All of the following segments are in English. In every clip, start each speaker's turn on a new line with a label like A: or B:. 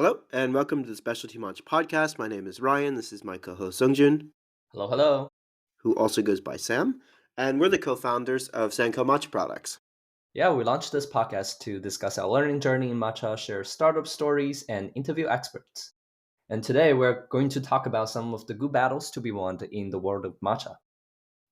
A: Hello, and welcome to the Specialty Matcha Podcast. My name is Ryan. This is my co-host Zongjun,
B: Hello, hello.
A: who also goes by Sam, and we're the co-founders of Sanko Matcha Products.
B: Yeah, we launched this podcast to discuss our learning journey in matcha, share startup stories, and interview experts. And today we're going to talk about some of the good battles to be won in the world of matcha.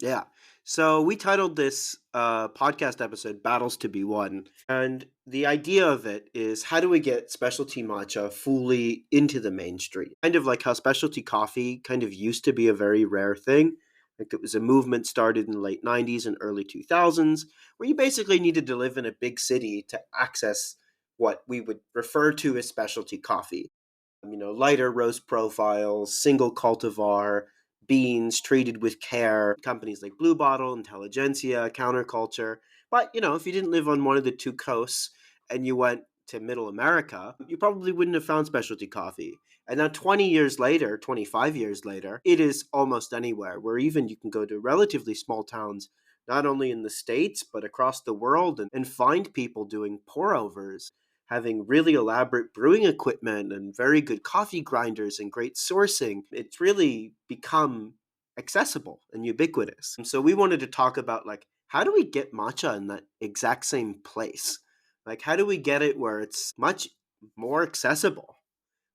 A: Yeah, so we titled this podcast episode "Battles to Be Won," and the idea of it is how do we get specialty matcha fully into the mainstream? Kind of like how specialty coffee kind of used to be a very rare thing. Like it was a movement started in the late 90s and early 2000s, where you basically needed to live in a big city to access what we would refer to as specialty coffee. Lighter roast profiles, single cultivar, beans treated with care, companies like Blue Bottle, Intelligentsia, Counterculture. But, if you didn't live on one of the two coasts and you went to middle America, you probably wouldn't have found specialty coffee. And now 20 years later, 25 years later, it is almost anywhere where even you can go to relatively small towns, not only in the States, but across the world and find people doing pour overs, having really elaborate brewing equipment and very good coffee grinders and great sourcing. It's really become accessible and ubiquitous. And so we wanted to talk about like how do we get matcha in that exact same place? Like how do we get it where it's much more accessible?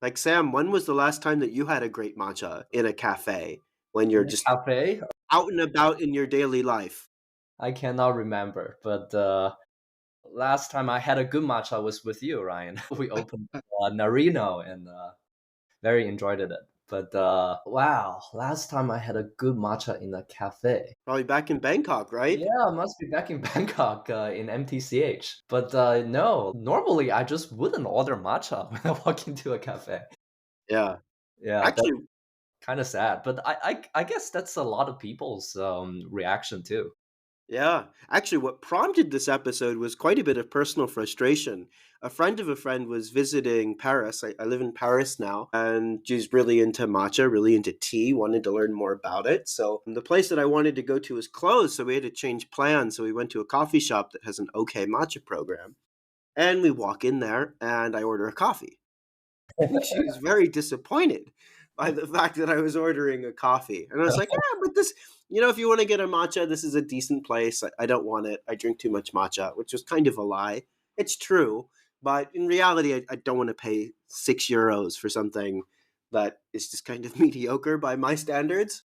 A: Like Sam, when was the last time that you had a great matcha in a cafe when you're
B: In a
A: just
B: cafe?
A: out and about in your daily life?
B: I cannot remember, but last time I had a good matcha was with you, Ryan. We opened Narino and very enjoyed it. But wow, last time I had a good matcha in a cafe.
A: Probably back in Bangkok, right?
B: Yeah, must be back in Bangkok in MTCH. But no, normally I just wouldn't order matcha when I walk into a cafe.
A: Yeah.
B: Yeah, that's
A: Actually,
B: kind of sad. But I guess that's a lot of people's reaction too.
A: yeah. Actually, what prompted this episode was quite a bit of personal frustration. A friend of a friend was visiting Paris. I live in Paris now, and she's really into matcha, really into tea, wanted to learn more about it. So the place that I wanted to go to was closed, so we had to change plans. So we went to a coffee shop that has an okay matcha program. And we walk in there, and I order a coffee. She was very disappointed by the fact that I was ordering a coffee. And I was like, yeah, but this, if you want to get a matcha, this is a decent place. I don't want it. I drink too much matcha, which was kind of a lie. It's true. But in reality, I don't want to pay €6 for something that is just kind of mediocre by my standards.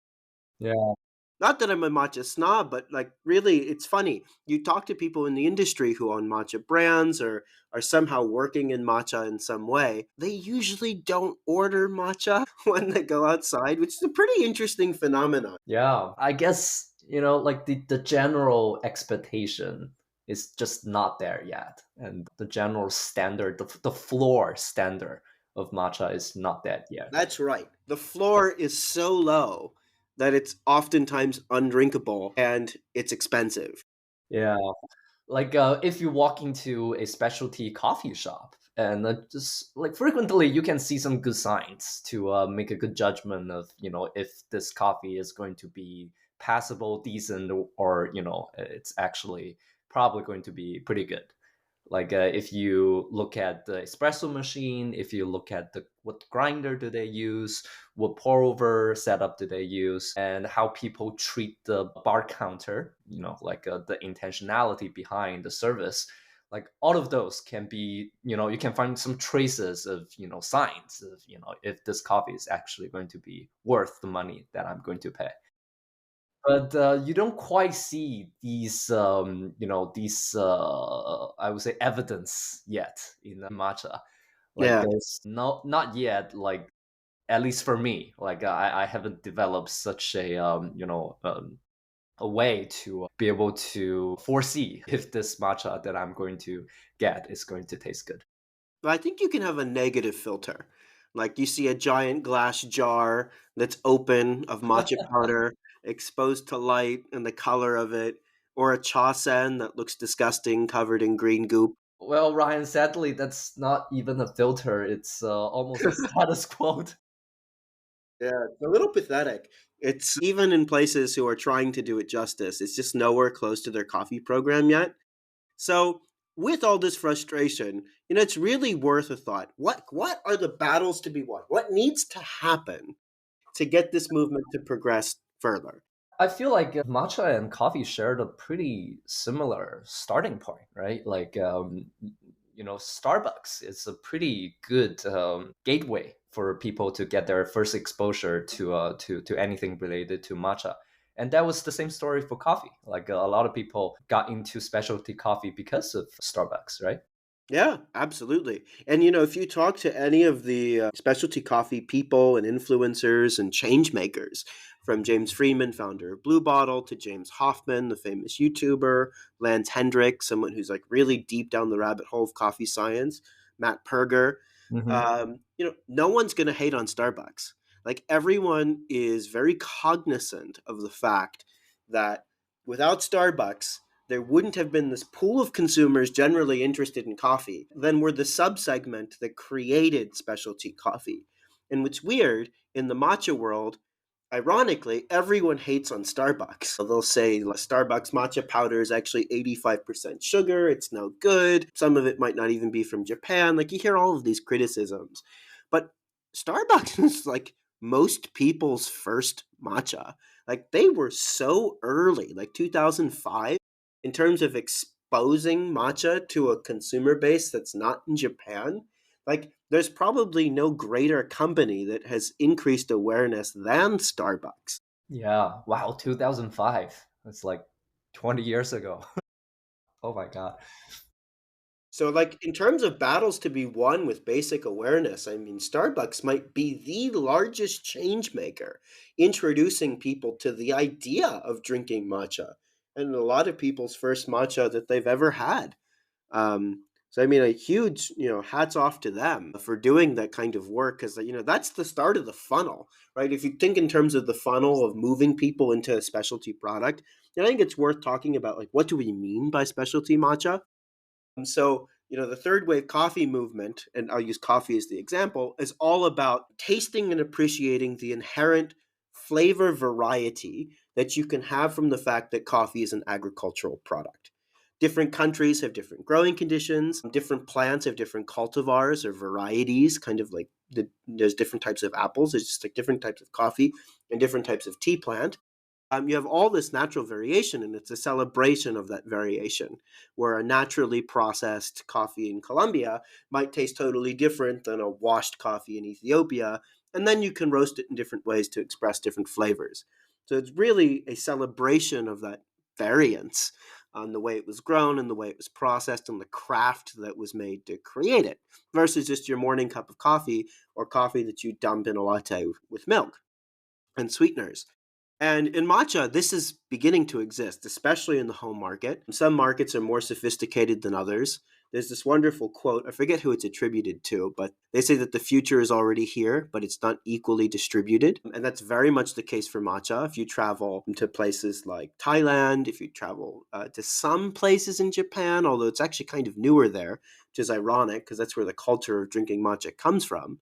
B: Yeah.
A: Not that I'm a matcha snob, but like really, it's funny. You talk to people in the industry who own matcha brands or are somehow working in matcha in some way. They usually don't order matcha when they go outside, which is a pretty interesting phenomenon.
B: Yeah, I guess, like the general expectation is just not there yet. And the general standard, the floor standard of matcha is not that yet.
A: That's right. The floor is so low that it's oftentimes undrinkable and it's expensive.
B: Yeah. Like if you walk into a specialty coffee shop and just like frequently you can see some good signs to make a good judgment of if this coffee is going to be passable, decent, or it's actually probably going to be pretty good. Like if you look at the espresso machine, if you look at the what grinder do they use, what pour over setup do they use, and how people treat the bar counter, like the intentionality behind the service, like all of those can be, you can find some traces of, signs of, if this coffee is actually going to be worth the money that I'm going to pay. But you don't quite see these I would say evidence yet in matcha. Like
A: Yeah.
B: there's not yet, like at least for me, like I haven't developed such a way to be able to foresee if this matcha that I'm going to get is going to taste good.
A: But I think you can have a negative filter. Like you see a giant glass jar that's open of matcha powder exposed to light and the color of it, or a cha sen that looks disgusting covered in green goop.
B: Well, Ryan, sadly, that's not even a filter. It's almost a status quote.
A: Yeah, it's a little pathetic. It's even in places who are trying to do it justice, it's just nowhere close to their coffee program yet. So with all this frustration, it's really worth a thought. What are the battles to be won? What needs to happen to get this movement to progress further?
B: I feel like matcha and coffee shared a pretty similar starting point, right? Like, Starbucks is a pretty good gateway for people to get their first exposure to anything related to matcha. And that was the same story for coffee. Like a lot of people got into specialty coffee because of Starbucks, right?
A: Yeah, absolutely. And if you talk to any of the specialty coffee people and influencers and change makers, from James Freeman, founder of Blue Bottle, to James Hoffman, the famous YouTuber, Lance Hendricks, someone who's like really deep down the rabbit hole of coffee science, Matt Perger,
B: Hmm.
A: no one's going to hate on Starbucks. Like everyone is very cognizant of the fact that without Starbucks, there wouldn't have been this pool of consumers generally interested in coffee. Then we're the subsegment that created specialty coffee. And what's weird in the matcha world, ironically, everyone hates on Starbucks. They'll say Starbucks matcha powder is actually 85% sugar, it's no good. Some of it might not even be from Japan. Like you hear all of these criticisms. But Starbucks is like most people's first matcha. Like they were so early, like 2005, in terms of exposing matcha to a consumer base that's not in Japan. Like there's probably no greater company that has increased awareness than Starbucks.
B: Yeah. Wow, 2005. That's like 20 years ago. Oh my God.
A: So, like, in terms of battles to be won with basic awareness, I mean, Starbucks might be the largest change maker, introducing people to the idea of drinking matcha, and a lot of people's first matcha that they've ever had. So, I mean, a huge, hats off to them for doing that kind of work, because that's the start of the funnel, right? If you think in terms of the funnel of moving people into a specialty product, I think it's worth talking about like what do we mean by specialty matcha. So, the third wave coffee movement, and I'll use coffee as the example, is all about tasting and appreciating the inherent flavor variety that you can have from the fact that coffee is an agricultural product. Different countries have different growing conditions, different plants have different cultivars or varieties, kind of like there's different types of apples, there's just like different types of coffee and different types of tea plant. You have all this natural variation, and it's a celebration of that variation. Where a naturally processed coffee in Colombia might taste totally different than a washed coffee in Ethiopia, and then you can roast it in different ways to express different flavors. So it's really a celebration of that variance on the way it was grown and the way it was processed and the craft that was made to create it, versus just your morning cup of coffee or coffee that you dump in a latte with milk and sweeteners. And in matcha, this is beginning to exist, especially in the home market. Some markets are more sophisticated than others. There's this wonderful quote, I forget who it's attributed to, but they say that the future is already here, but it's not equally distributed. And that's very much the case for matcha. If you travel to places like Thailand, if you travel to some places in Japan, although it's actually kind of newer there, which is ironic because that's where the culture of drinking matcha comes from,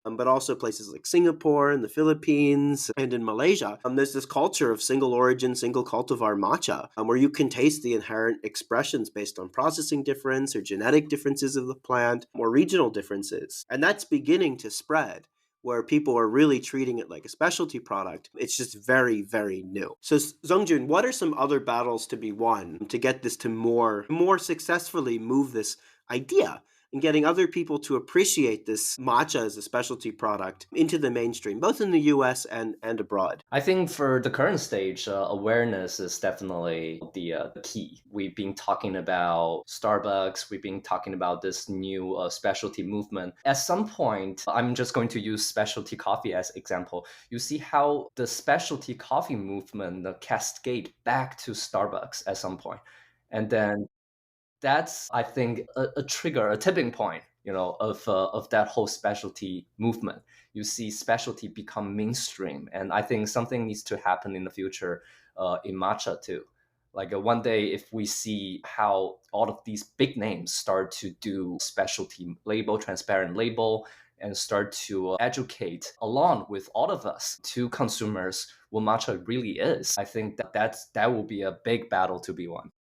A: but also places like Singapore and the Philippines and in Malaysia. There's this culture of single origin, single cultivar matcha, where you can taste the inherent expressions based on processing difference or genetic differences of the plant or regional differences. And that's beginning to spread where people are really treating it like a specialty product. It's just very, very new. So, Zongjun, what are some other battles to be won to get this to more successfully move this idea and getting other people to appreciate this matcha as a specialty product into the mainstream, both in the US and abroad?
B: I think for the current stage, awareness is definitely the key. We've been talking about Starbucks, we've been talking about this new specialty movement. At some point, I'm just going to use specialty coffee as example. You see how the specialty coffee movement cascade back to Starbucks at some point. And then that's, I think, a trigger, a tipping point, of that whole specialty movement. You see specialty become mainstream, and I think something needs to happen in the future in matcha too. Like one day, if we see how all of these big names start to do specialty label, transparent label, and start to educate along with all of us to consumers what matcha really is, I think that will be a big battle to be won.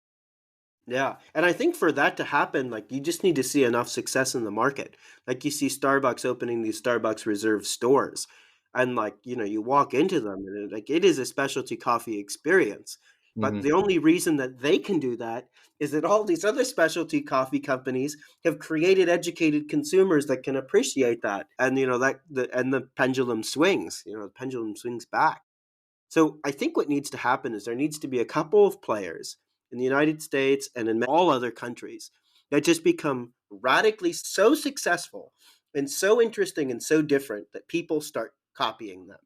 A: Yeah, and I think for that to happen, like, you just need to see enough success in the market. Like, you see Starbucks opening these Starbucks Reserve stores, and, like, you walk into them, and it is a specialty coffee experience. But
B: Hmm.
A: the only reason that they can do that is that all these other specialty coffee companies have created educated consumers that can appreciate that, and, the pendulum swings, the pendulum swings back. So I think what needs to happen is there needs to be a couple of players in the United States and in all other countries that just become radically so successful and so interesting and so different that people start copying them.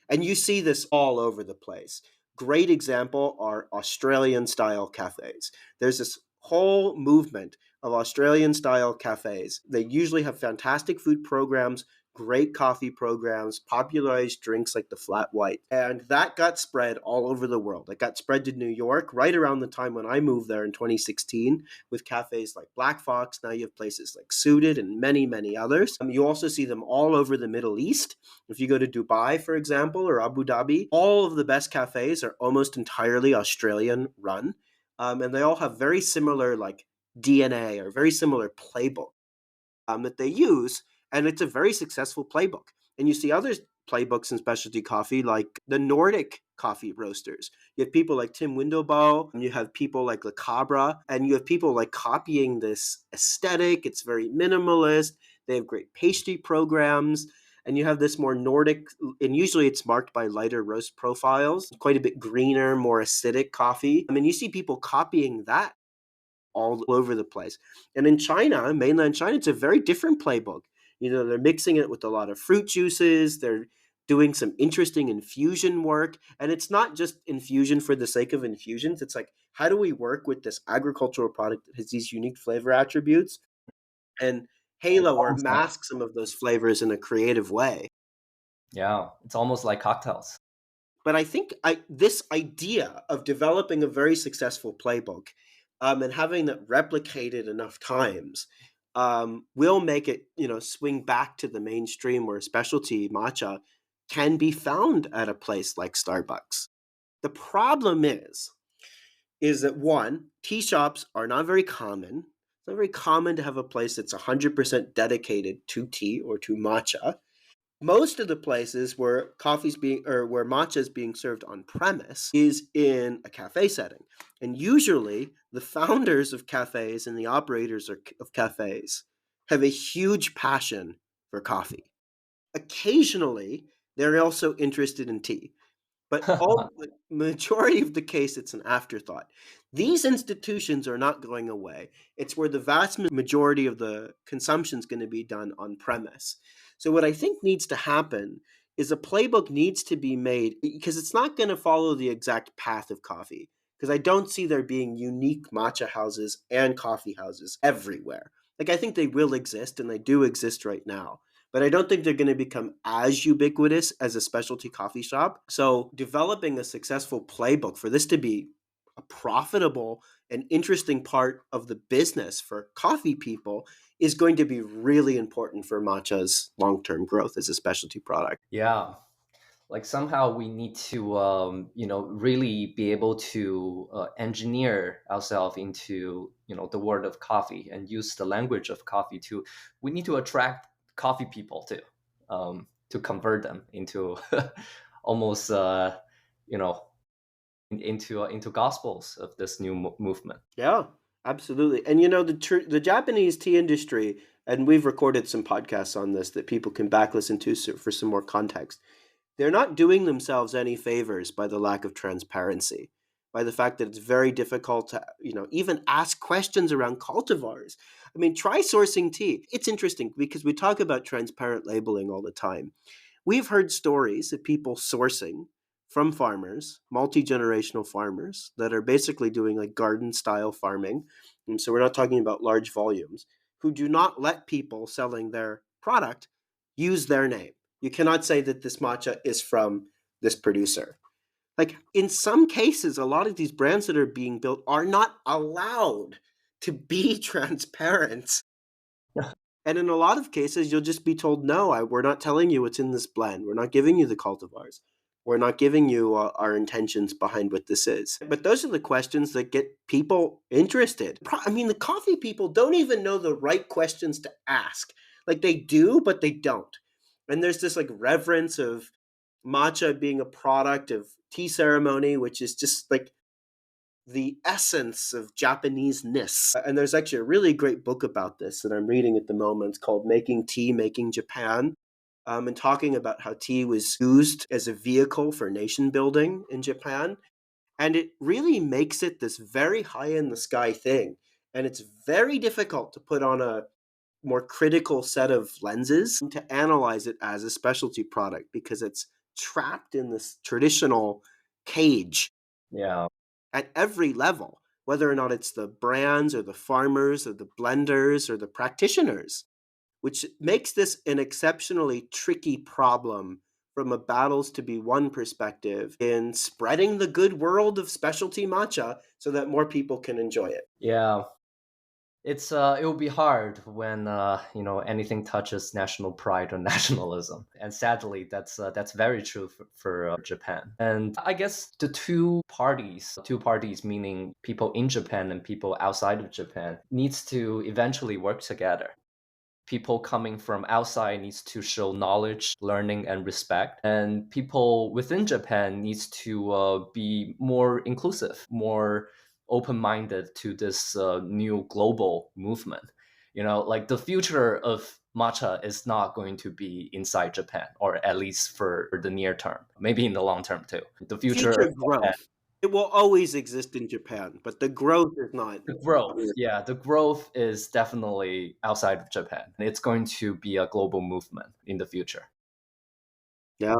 A: And you see this all over the place. Great example are Australian style cafes. There's this whole movement of Australian style cafes. They usually have fantastic food programs, great coffee programs, popularized drinks like the flat white. And that got spread all over the world. It got spread to New York right around the time when I moved there in 2016 with cafes like Black Fox. Now you have places like Suited and many, many others. You also see them all over the Middle East. If you go to Dubai, for example, or Abu Dhabi, all of the best cafes are almost entirely Australian run. And they all have very similar like DNA or very similar playbook that they use, and it's a very successful playbook. And you see other playbooks in specialty coffee, like the Nordic coffee roasters. You have people like Tim Windowbow, and you have people like La Cabra, and you have people like copying this aesthetic. It's very minimalist. They have great pastry programs. And you have this more Nordic, and usually it's marked by lighter roast profiles, quite a bit greener, more acidic coffee. I mean, you see people copying that all over the place. And in China, mainland China, it's a very different playbook. They're mixing it with a lot of fruit juices. They're doing some interesting infusion work. And it's not just infusion for the sake of infusions. It's like, how do we work with this agricultural product that has these unique flavor attributes and
B: It's
A: halo or
B: almost like,
A: mask some of those flavors in a creative way?
B: yeah, it's almost like cocktails.
A: But I think this idea of developing a very successful playbook and having that replicated enough times will make it, swing back to the mainstream where specialty matcha can be found at a place like Starbucks. The problem is that one, tea shops are not very common. It's not very common to have a place that's 100% dedicated to tea or to matcha. Most of the places where coffee's being or where matcha is being served on premise is in a cafe setting. And usually the founders of cafes and the operators of cafes have a huge passion for coffee. Occasionally, they're also interested in tea. But all the majority of the case, it's an afterthought. These institutions are not going away. It's where the vast majority of the consumption is going to be done on premise. So what I think needs to happen is a playbook needs to be made because it's not going to follow the exact path of coffee. Because I don't see there being unique matcha houses and coffee houses everywhere. Like I think they will exist and they do exist right now, but I don't think they're going to become as ubiquitous as a specialty coffee shop. So, developing a successful playbook for this to be a profitable and interesting part of the business for coffee people is going to be really important for matcha's long-term growth as a specialty product.
B: Yeah, like somehow we need to really be able to engineer ourselves into the world of coffee and use the language of coffee to we need to attract coffee people too, to convert them into almost you know into gospels of this new movement.
A: Yeah, absolutely. And the Japanese tea industry, and we've recorded some podcasts on this that people can back listen to for some more context. They're not doing themselves any favors by the lack of transparency, by the fact that it's very difficult to, even ask questions around cultivars. I mean, try sourcing tea. It's interesting because we talk about transparent labeling all the time. We've heard stories of people sourcing from farmers, multi-generational farmers that are basically doing like garden style farming. And so we're not talking about large volumes, who do not let people selling their product use their name. You cannot say that this matcha is from this producer. Like in some cases, a lot of these brands that are being built are not allowed to be transparent. And in a lot of cases, you'll just be told, no, we're not telling you what's in this blend. We're not giving you the cultivars. We're not giving you our intentions behind what this is. But those are the questions that get people interested. I mean, the coffee people don't even know the right questions to ask. Like they do, but they don't. And there's this like reverence of matcha being a product of tea ceremony, which is just like the essence of Japanese-ness. And there's actually a really great book about this that I'm reading at the moment. It's called Making Tea, Making Japan, and talking about how tea was used as a vehicle for nation building in Japan. And it really makes it this very high in the sky thing. And it's very difficult to put on a more critical set of lenses to analyze it as a specialty product because it's trapped in this traditional cage
B: Yeah.
A: at every level, whether or not it's the brands or the farmers or the blenders or the practitioners, which makes this an exceptionally tricky problem from a battles to be won perspective in spreading the good world of specialty matcha so that more people can enjoy it.
B: Yeah. It will be hard when anything touches national pride or nationalism, and sadly, that's very true for Japan. And I guess the two parties meaning people in Japan and people outside of Japan, needs to eventually work together. People coming from outside needs to show knowledge, learning, and respect, and people within Japan needs to be more inclusive, more open-minded to this new global movement. Like the future of matcha is not going to be inside Japan, or at least for the near term, maybe in the long term too. The future of
A: Future
B: Japan,
A: growth. It will always exist in Japan, but the growth is not.
B: the growth is definitely outside of Japan. It's going to be a global movement in the future.
A: Yeah,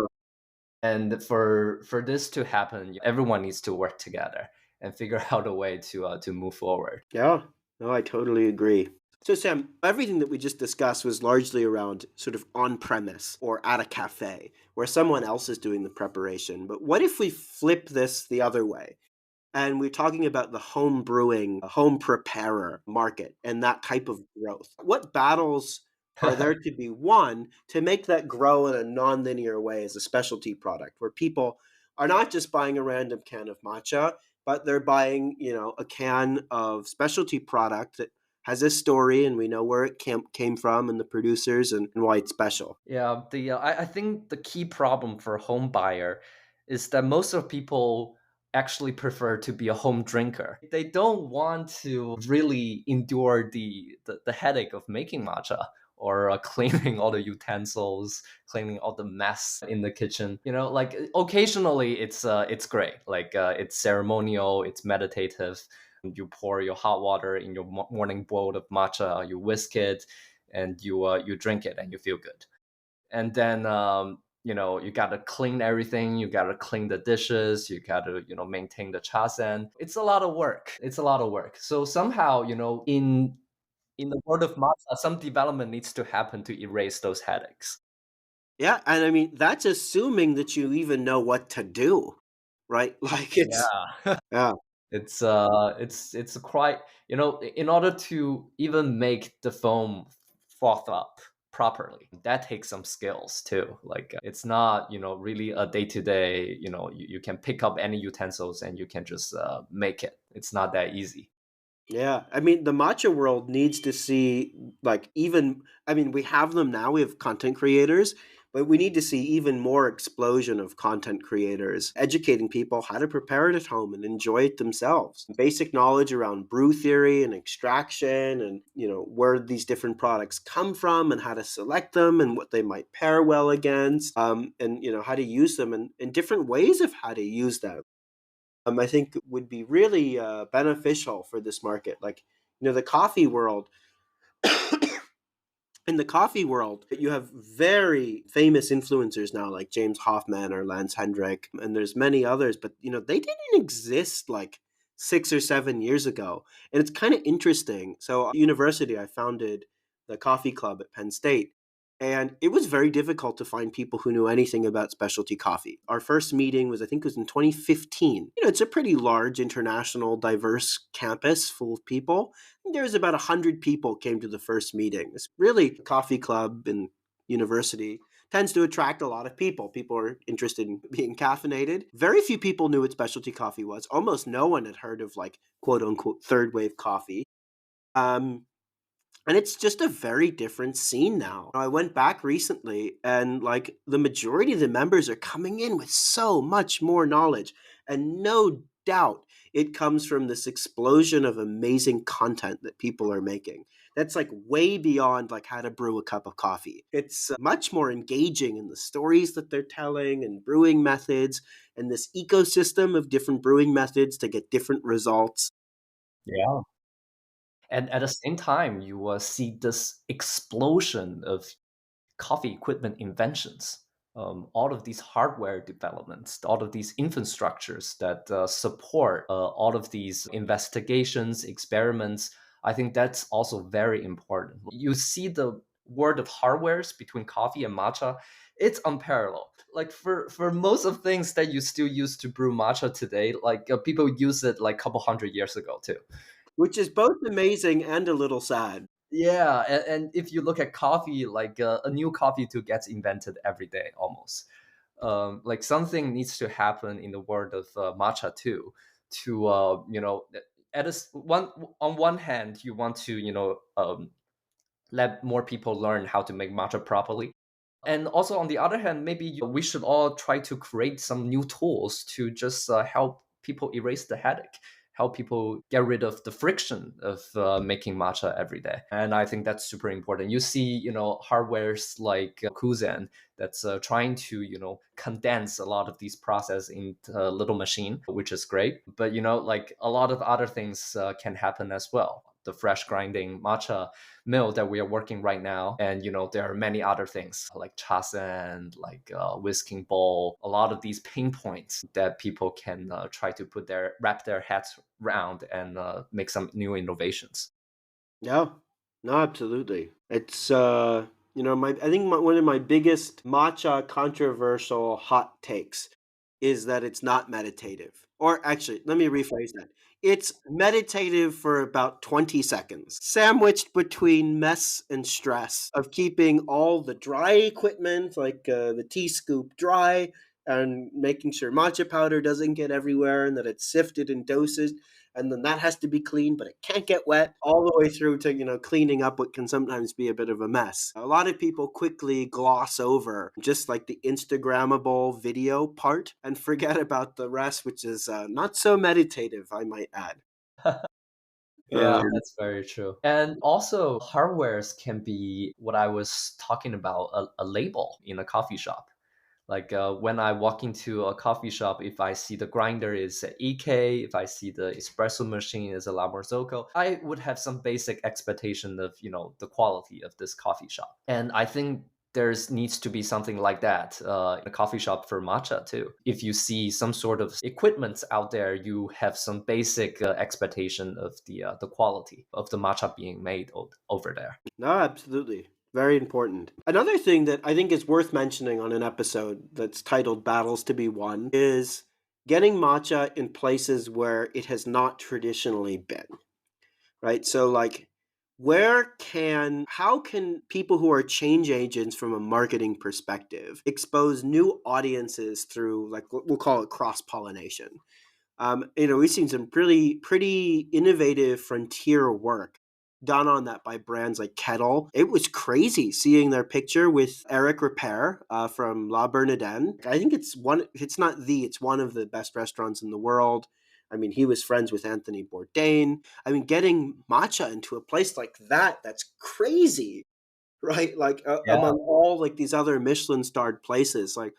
B: And for this to happen, everyone needs to work together and figure out a way to move forward.
A: yeah. No, I totally agree. So, Sam, everything that we just discussed was largely around sort of on premise or at a cafe where someone else is doing the preparation. But what if we flip this the other way? And we're talking about the home brewing, home preparer market and that type of growth. What battles are there to be won to make that grow in a non-linear way as a specialty product where people are not just buying a random can of matcha, but they're buying, a can of specialty product that has a story and we know where it came from and the producers and why it's special.
B: Yeah, I think the key problem for a home buyer is that most of people actually prefer to be a home drinker. They don't want to really endure the headache of making matcha or cleaning all the utensils, cleaning all the mess in the kitchen. Like occasionally it's great. Like it's ceremonial, it's meditative. You pour your hot water in your morning bowl of matcha, you whisk it, and you drink it, and you feel good. And then you gotta clean everything, you gotta clean the dishes, you gotta maintain the chasen. It's a lot of work. So somehow, in the world of matcha, some development needs to happen to erase those headaches.
A: Yeah, and I mean that's assuming that you even know what to do, right? Like it's
B: Yeah.
A: yeah.
B: It's quite, in order to even make the foam froth up properly, that takes some skills too. Like it's not, really a day to day, you can pick up any utensils and you can just make it. It's not that easy.
A: Yeah, I mean, the matcha world needs to see like even I mean, we have them now, we have content creators, but we need to see even more explosion of content creators educating people how to prepare it at home and enjoy it themselves. Basic knowledge around brew theory and extraction and, where these different products come from and how to select them and what they might pair well against, and, how to use them and different ways of how to use them. I think would be really beneficial for this market. Like, the coffee world, in the coffee world, you have very famous influencers now, like James Hoffman or Lance Hendrick, and there's many others, but they didn't exist like 6 or 7 years ago. And it's kind of interesting. So, at university, I founded the coffee club at Penn State. And it was very difficult to find people who knew anything about specialty coffee. Our first meeting was, I think it was in 2015. It's a pretty large, international, diverse campus full of people. There was about 100 people came to the first meeting. It's really a coffee club and university. tends to attract a lot of people. People are interested in being caffeinated. Very few people knew what specialty coffee was. Almost no one had heard of like quote unquote third wave coffee. Um, and it's just a very different scene now. I went back recently and like the majority of the members are coming in with so much more knowledge. And no doubt it comes from this explosion of amazing content that people are making. That's like way beyond like how to brew a cup of coffee. It's much more engaging in the stories that they're telling and brewing methods and this ecosystem of different brewing methods to get different results.
B: Yeah. And at the same time, you see this explosion of coffee equipment inventions. All of these hardware developments, all of these infrastructures that support all of these investigations, experiments. I think that's also very important. You see the world of hardwares between coffee and matcha, it's unparalleled. Like for most of things that you still use to brew matcha today, like people use it like a couple hundred years ago too.
A: Which is both amazing and a little sad.
B: Yeah, and if you look at coffee, like a new coffee too gets invented every day almost. Like something needs to happen in the world of matcha too, to one on one hand you want to let more people learn how to make matcha properly. And also, on the other hand, maybe we should all try to create some new tools to just help people erase the headache, help people get rid of the friction of making matcha every day. And I think that's super important. You see, hardwares like Kuzen that's trying to, condense a lot of these process into a little machine, which is great. But, like a lot of other things can happen as well. The fresh grinding matcha mill that we are working right now, and there are many other things like chasen, like whisking bowl, a lot of these pain points that people can try to wrap their heads around and make some new innovations.
A: Yeah. No, absolutely. It's my I think one of my biggest matcha controversial hot takes is that it's not meditative. Or actually, let me rephrase that. It's meditative for about 20 seconds, sandwiched between mess and stress of keeping all the dry equipment, like the tea scoop, dry and making sure matcha powder doesn't get everywhere and that it's sifted in doses and then that has to be clean, but it can't get wet, all the way through to, cleaning up what can sometimes be a bit of a mess. A lot of people quickly gloss over just like the Instagrammable video part and forget about the rest, which is not so meditative, I might add.
B: Yeah,
A: Um,
B: that's very true. And also, hardwares can be what I was talking about, a label in a coffee shop. Like when I walk into a coffee shop, if I see the grinder is a EK, if I see the espresso machine is a Lamborghini, I would have some basic expectation of the quality of this coffee shop. And I think there's needs to be something like that in a coffee shop for matcha too. If you see some sort of equipment out there, you have some basic expectation of the quality of the matcha being made over there.
A: no, absolutely. Very important. Another thing that I think is worth mentioning on an episode that's titled Battles to be Won is getting matcha in places where it has not traditionally been. Right? So like how can people who are change agents from a marketing perspective expose new audiences through like what we'll call it cross pollination? We've seen some pretty innovative frontier work done on that by brands like Kettle. It was crazy seeing their picture with Eric Repair from La Bernardin. I think it's one. It's not the. It's one of the best restaurants in the world. I mean, he was friends with Anthony Bourdain. I mean, getting matcha into a place like that—that's crazy, right? Like
B: Yeah.
A: among all like these other Michelin starred places, like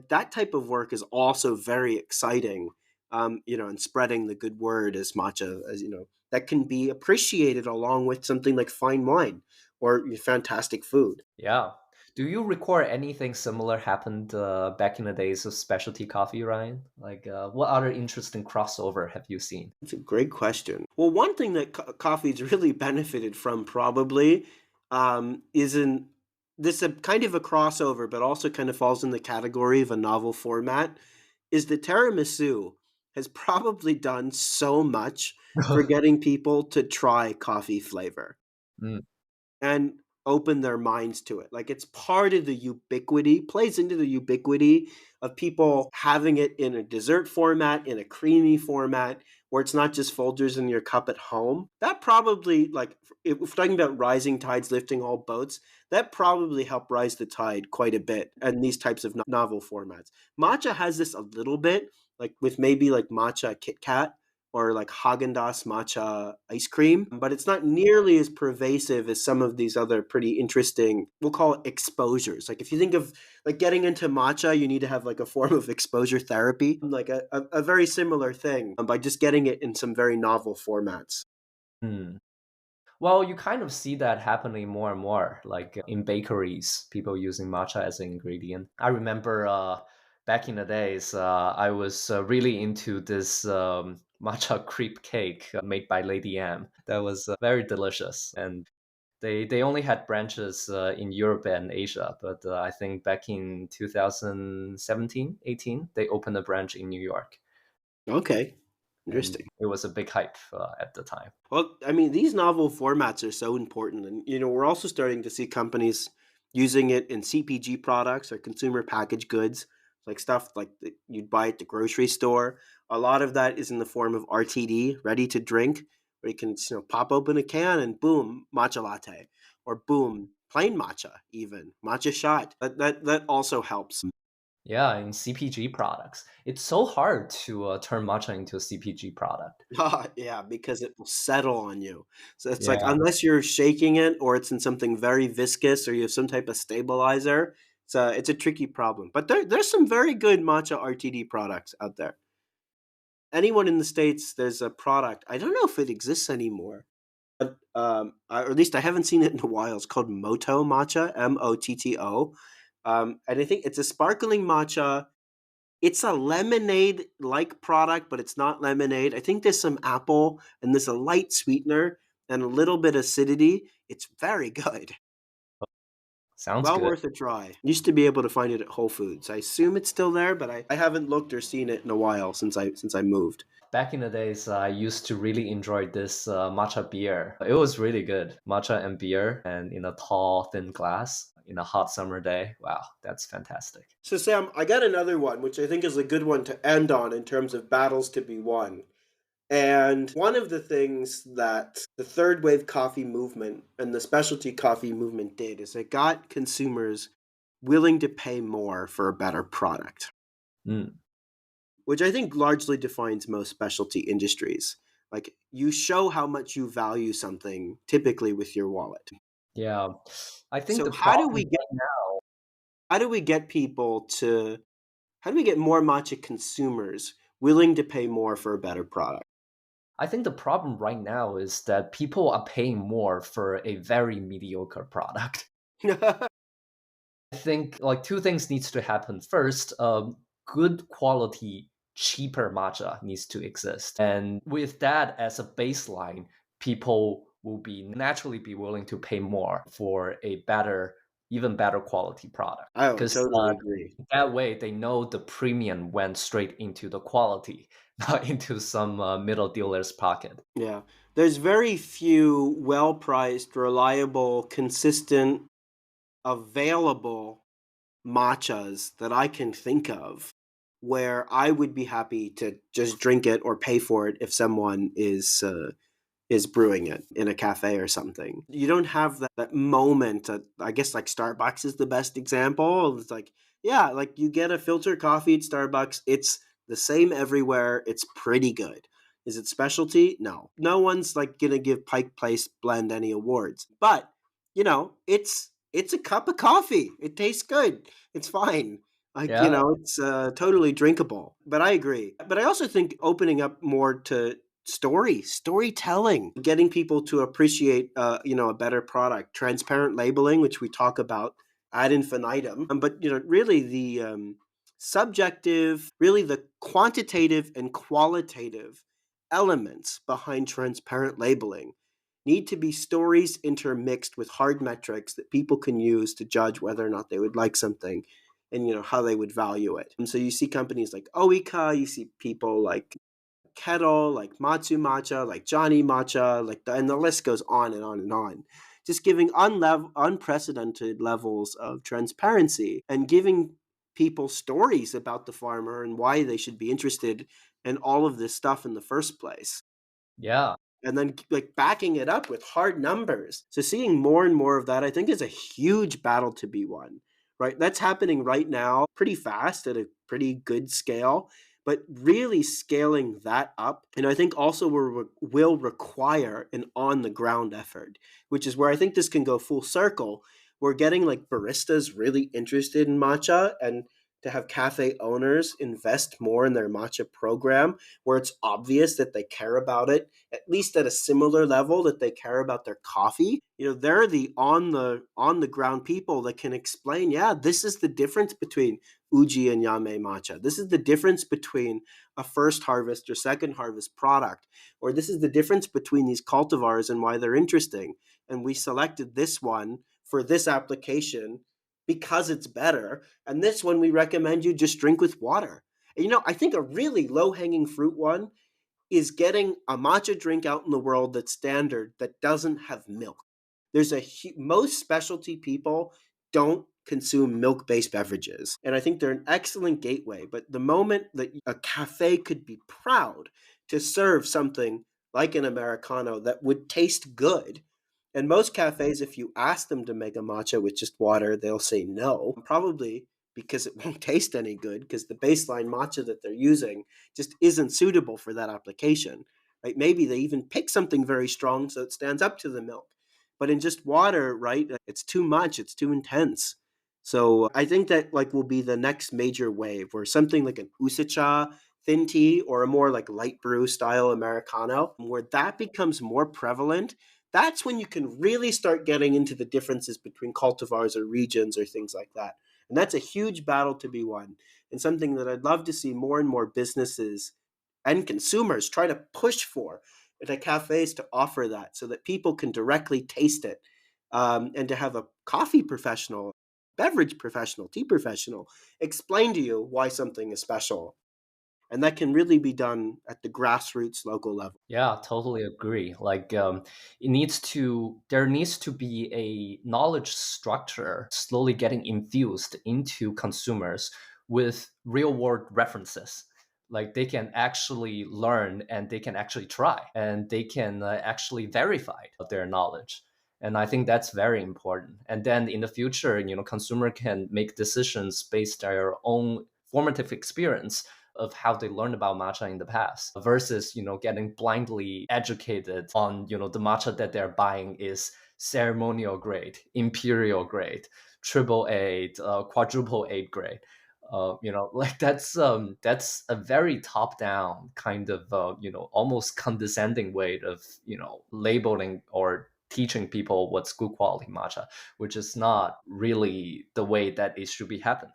A: that type of work is also very exciting. And spreading the good word as matcha as that can be appreciated along with something like fine wine or fantastic food.
B: Yeah. Do you record anything similar happened back in the days of specialty coffee, Ryan? Like, what other interesting crossover have you seen?
A: It's a great question. Well, one thing that coffee's really benefited from probably is in this a kind of a crossover, but also kind of falls in the category of a novel format. Is the tiramisu has probably done so much for getting people to try coffee flavor.
B: Mm,
A: And open their minds to it. Like it's part of the ubiquity, plays into the ubiquity of people having it in a dessert format, in a creamy format, where it's not just Folgers in your cup at home. That probably, like, if we're talking about rising tides lifting all boats, that probably helped rise the tide quite a bit and these types of novel formats. Matcha has this a little bit, like with maybe like matcha Kit Kat or like Haagen-Dazs matcha ice cream, but it's not nearly as pervasive as some of these other pretty interesting, we'll call it exposures. Like if you think of like getting into matcha, you need to have like a form of exposure therapy, like a very similar thing by just getting it in some very novel formats.
B: Hmm. Well, you kind of see that happening more and more, like in bakeries, people using matcha as an ingredient. I remember back in the days, I was really into this matcha crepe cake made by Lady M. That was very delicious, and they only had branches in Europe and Asia, but I think back in 2017, 18, they opened a branch in New York,
A: Okay,
B: and
A: interesting.
B: it was a big hype at the time.
A: Well, I mean, these novel formats are so important, and we're also starting to see companies using it in CPG products or consumer packaged goods, like stuff like that you'd buy at the grocery store. A lot of that is in the form of RTD, ready to drink, where you can pop open a can and boom, matcha latte, or boom, plain matcha, even matcha shot. That also helps.
B: Yeah, in CPG products, it's so hard to turn matcha into a CPG product.
A: Yeah, because it will settle on you. So it's like
B: Yeah,
A: unless you're shaking it or it's in something very viscous or you have some type of stabilizer, it's a tricky problem. But there's some very good matcha RTD products out there. Anyone in the States, there's a product. I don't know if it exists anymore, but or at least I haven't seen it in a while. It's called Moto Matcha, Motto. And I think it's a sparkling matcha. It's a lemonade-like product, but it's not lemonade. I think there's some apple and there's a light sweetener and a little bit acidity. It's very good.
B: sounds
A: Well
B: good.
A: worth a try. Used to be able to find it at Whole Foods. I assume it's still there, but I haven't looked or seen it in a while since I moved.
B: Back in the days, I used to really enjoy this matcha beer. It was really good. Matcha and beer, and in a tall, thin glass in a hot summer day. Wow, that's fantastic.
A: So Sam, I got another one, which I think is a good one to end on in terms of battles to be won. And one of the things that the third wave coffee movement and the specialty coffee movement did is it got consumers willing to pay more for a better product,
B: Mm,
A: which I think largely defines most specialty industries. Like you show how much you value something typically with your wallet.
B: yeah, I think
A: So
B: the problem right now.
A: how do we get people to how do we get more matcha consumers willing to pay more for a better product?
B: I think the problem right now is that people are paying more for a very mediocre product. I think like two things needs to happen. First, good quality, cheaper matcha needs to exist, and with that as a baseline, people will be naturally be willing to pay more for a better, even better quality product.
A: I would
B: Because
A: totally agree.
B: that way they know the premium went straight into the quality, not into some middle dealer's pocket.
A: Yeah. There's very few well-priced, reliable, consistent, available matchas that I can think of where I would be happy to just drink it or pay for it if someone is brewing it in a cafe or something. You don't have that moment. I guess like Starbucks is the best example. It's like, yeah, like you get a filter coffee at Starbucks. It's the same everywhere. It's pretty good. Is it specialty? No. No one's like gonna give Pike Place Blend any awards. But, it's a cup of coffee. It tastes good. It's fine. Like,
B: Yeah,
A: it's totally drinkable. But I agree. But I also think opening up more to storytelling, getting people to appreciate a better product, transparent labeling, which we talk about ad infinitum, but really the subjective, really the quantitative and qualitative elements behind transparent labeling need to be stories intermixed with hard metrics that people can use to judge whether or not they would like something and how they would value it. And so you see companies like Oika, you see people like Kettle, like Matsu Matcha, like Johnny Matcha, and the list goes on and on and on. just giving unprecedented levels of transparency and giving people stories about the farmer and why they should be interested in all of this stuff in the first place,
B: Yeah.
A: and then like backing it up with hard numbers. So seeing more and more of that, I think, is a huge battle to be won. Right, that's happening right now, pretty fast at a pretty good scale. But really scaling that up, and I think also will require an on the ground effort, which is where I think this can go full circle. We're getting like baristas really interested in matcha, and to have cafe owners invest more in their matcha program where it's obvious that they care about it, at least at a similar level that they care about their coffee. They're the on the ground people that can explain, yeah, this is the difference between uji and yame matcha. This is the difference between a first harvest or second harvest product, or this is the difference between these cultivars and why they're interesting. And we selected this one for this application because it's better. And this one we recommend you just drink with water. And I think a really low hanging fruit one is getting a matcha drink out in the world that's standard that doesn't have milk. Most specialty people don't consume milk-based beverages, and I think they're an excellent gateway. But the moment that a cafe could be proud to serve something like an americano that would taste good, and most cafes, if you ask them to make a matcha with just water, they'll say no, probably because it won't taste any good because the baseline matcha that they're using just isn't suitable for that application. Right? Maybe they even pick something very strong so it stands up to the milk. But in just water, right, it's too much, it's too intense. So I think that like will be the next major wave where something like an usacha thin tea or a more like light brew style americano, where that becomes more prevalent, that's when you can really start getting into the differences between cultivars or regions or things like that. And that's a huge battle to be won, and something that I'd love to see more and more businesses and consumers try to push for the cafes to offer that so that people can directly taste it, and to have a coffee professional, beverage professional, tea professional explain to you why something is special. And that can really be done at the grassroots local level.
B: Yeah, totally agree. Like, there needs to be a knowledge structure slowly getting infused into consumers with real world references. Like they can actually learn and they can actually try and they can actually verify their knowledge. And I think that's very important. And then in the future, consumer can make decisions based on their own formative experience of how they learned about matcha in the past versus getting blindly educated on the matcha that they're buying is ceremonial grade, imperial grade, triple eight, quadruple eight grade. Like that's a very top down kind of almost condescending way of labeling or teaching people what's good quality matcha, which is not really the way that it should be happening.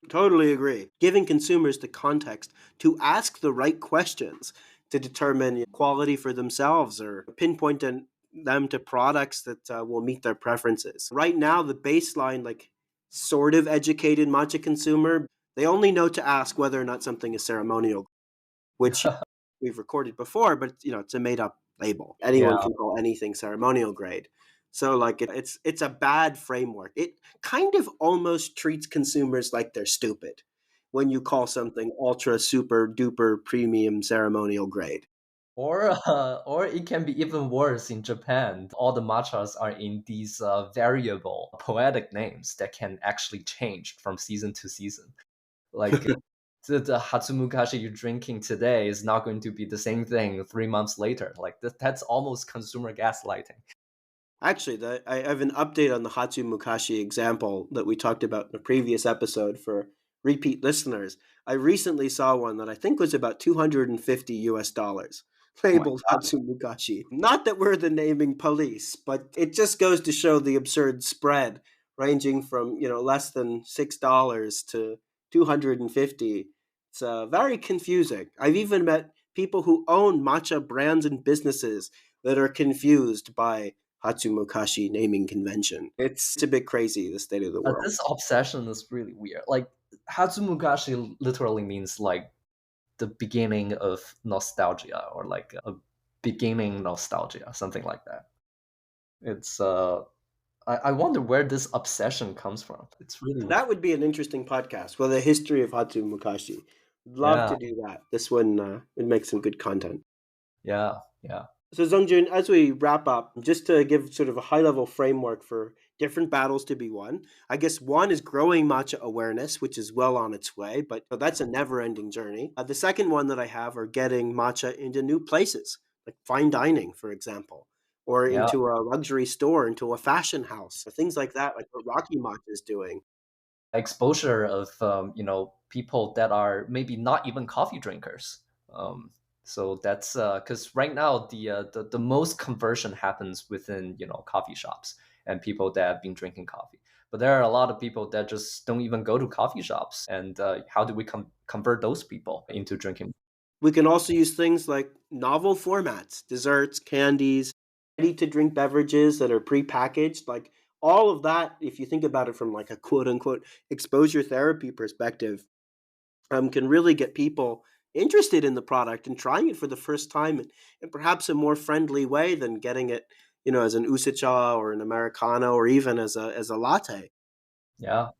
A: Totally agree. Giving consumers the context to ask the right questions to determine quality for themselves or pinpoint them to products that will meet their preferences. Right now, the baseline, like sort of educated matcha consumer, they only know to ask whether or not something is ceremonial, which we've recorded before, but it's a made up label. Anyone
B: Yeah.
A: can call anything ceremonial grade. So like it's a bad framework. It kind of almost treats consumers like they're stupid when you call something ultra super duper premium ceremonial grade.
B: Or it can be even worse in Japan. All the matchas are in these variable poetic names that can actually change from season to season. Like the Hatsumukashi you're drinking today is not going to be the same thing 3 months later. Like that's almost consumer gaslighting.
A: Actually, I have an update on the Hatsu Mukashi example that we talked about in a previous episode for repeat listeners. I recently saw one that I think was about 250 US dollars,
B: Oh my
A: labeled Hatsu Mukashi. Not that we're the naming police, but it just goes to show the absurd spread, ranging from less than $6 to 250. It's very confusing. I've even met people who own matcha brands and businesses that are confused by Hatsumokashi naming convention. It's a bit crazy, the state of the world.
B: This obsession is really weird. Like Hatsumukashi literally means like the beginning of nostalgia or like a beginning nostalgia, something like that. It's I wonder where this obsession comes from. It's really weird.
A: That would be an interesting podcast. Well, the history of Hatsu Mukashi. Love
B: Yeah,
A: to do that. This one would make some good content.
B: yeah, yeah,
A: So, Zongjun, as we wrap up, just to give sort of a high level framework for different battles to be won, I guess one is growing matcha awareness, which is well on its way, but that's a never ending journey. The second one that I have are getting matcha into new places, like fine dining, for example, or
B: yeah.
A: into a luxury store, into a fashion house, things like that, like what Rocky Matcha is doing.
B: Exposure of people that are maybe not even coffee drinkers. Um, so that's because right now the most conversion happens within coffee shops and people that have been drinking coffee. But there are a lot of people that just don't even go to coffee shops. And how do we convert those people into drinking?
A: We can also use things like novel formats, desserts, candies, ready to drink beverages that are prepackaged. Like all of that, if you think about it from like a quote unquote exposure therapy perspective, can really get people interested in the product and trying it for the first time in perhaps a more friendly way than getting it, as an usacha or an americano or even as a latte.
B: Yeah,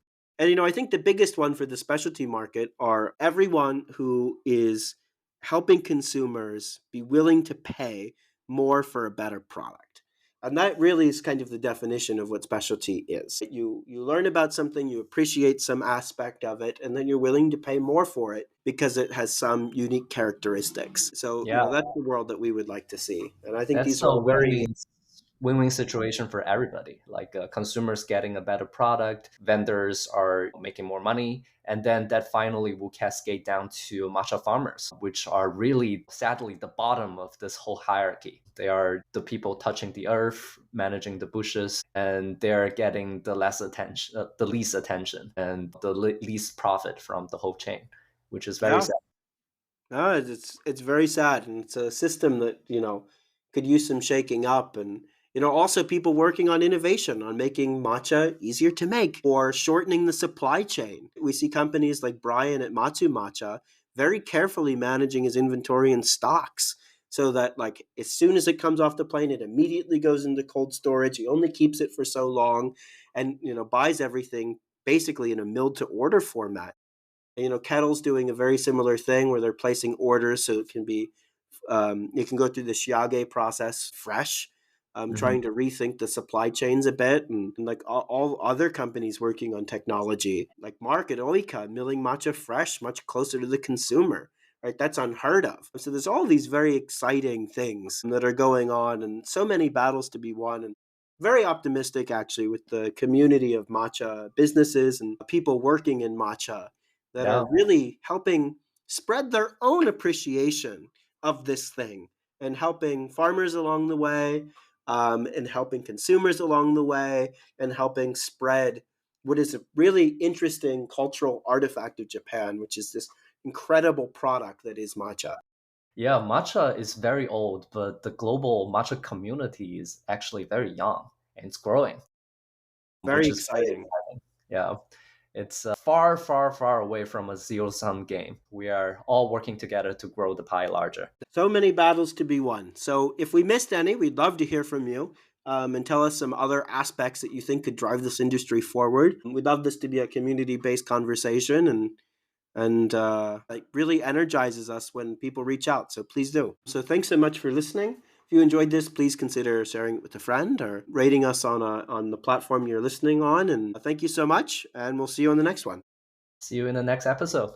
A: And I think the biggest one for the specialty market are everyone who is helping consumers be willing to pay more for a better product. And that really is kind of the definition of what specialty is. You learn about something, you appreciate some aspect of it, and then you're willing to pay more for it because it has some unique characteristics. So,
B: yeah.
A: that's the world that we would like to see. And I think
B: That's
A: these are
B: a
A: all very
B: win-win situation for everybody. Like consumers getting a better product, vendors are making more money, and then that finally will cascade down to matcha farmers, which are really sadly the bottom of this whole hierarchy. They are the people touching the earth, managing the bushes, and they're getting the least attention, and the least profit from the whole chain, which is very
A: yeah.
B: sad.
A: No, it's very sad, and it's a system that could use some shaking up, and also people working on innovation on making matcha easier to make or shortening the supply chain. We see companies like Brian at Matsu Matcha very carefully managing his inventory and stocks so that like as soon as it comes off the plane, it immediately goes into cold storage. He only keeps it for so long, and buys everything basically in a milled to order format. Kettle's doing a very similar thing where they're placing orders so it can go through the shiage process fresh.
B: Mhm.
A: Trying to rethink the supply chains a bit, and like all other companies working on technology, like Mark at Oika, milling matcha fresh, much closer to the consumer. Right, that's unheard of. So there's all these very exciting things that are going on, and so many battles to be won. And very optimistic actually with the community of matcha businesses and people working in matcha that are
B: Yeah.
A: really helping spread their own appreciation of this thing and helping farmers along the way, and helping consumers along the way, and helping spread what is a really interesting cultural artifact of Japan, which is this incredible product that is matcha.
B: Yeah, matcha is very old, but the global matcha community is actually very young and it's growing,
A: Very
B: which is very
A: exciting.
B: exciting. Yeah, it's far, far, far away from a zero-sum game. We are all working together to grow the pie larger.
A: So many battles to be won. So if we missed any, we'd love to hear from you, and tell us some other aspects that you think could drive this industry forward. We'd love this to be a community-based conversation, and it really energizes us when people reach out. So please do. So thanks so much for listening. If you enjoyed this, please consider sharing it with a friend or rating us on the platform you're listening on. And thank you so much, and we'll see you on the next one.
B: See you in the next episode.